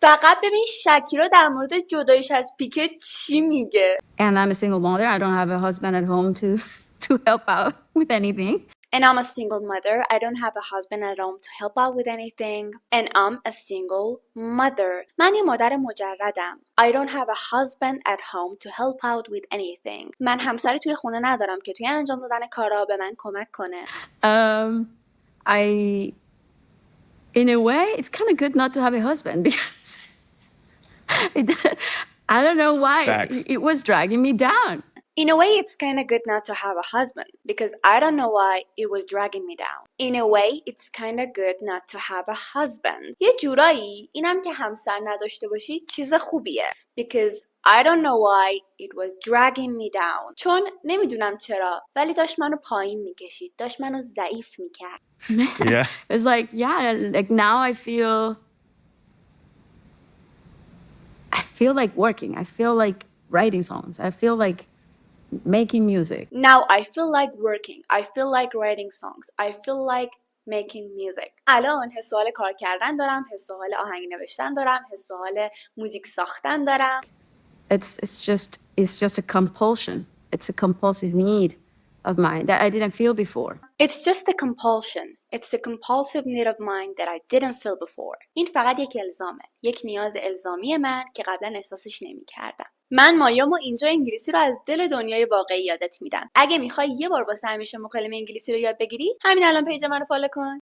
فقط ببین شکیرا در مورد جداییش از پیکه چی میگه. And I'm a single mother. I don't have a husband at home to help out with anything. And I'm a single mother. I don't have a husband at home to help out with anything. And I'm a single mother. من یه مادر مجردم. I don't have a husband at home to help out with anything. من همسری توی خونه ندارم که توی انجام دادن کارا به من کمک کنه. In a way, it's kind of good not to have a husband because I don't know why. Facts. It was dragging me down. In a way, it's kind of good not to have a husband because I don't know why it was dragging me down. In a way, it's kind of good not to have a husband. یه جورایی اینم که همسر نداشته باشی چیز خوبیه because I don't know why it was dragging me down. چون نمیدونم چرا ولی داشت منو پایین میکشید. داشت منو ضعیف میکرد. Yeah. It's like, yeah, like now I feel like working. I feel like writing songs. I feel like making music. Now I feel like working. I feel like writing songs. I feel like making music. الان حس و حال کار کردن دارم، حس و حال آهنگ نوشتن دارم، حس و حال موزیک ساختن دارم. It's just a compulsion. It's a compulsive need of mine that I didn't feel before. It's just a compulsion. It's a compulsive need of mine that I didn't feel before. این فقط یک الزامه. یک نیاز الزامی من که قبلا احساسش نمی‌کردم. من مایامو اینجا انگلیسی رو از دل دنیای واقعی یادت میدم. اگه میخوای یه بار واسه همیشه مکالمه انگلیسی رو یاد بگیری، همین الان پیج منو فالو کن.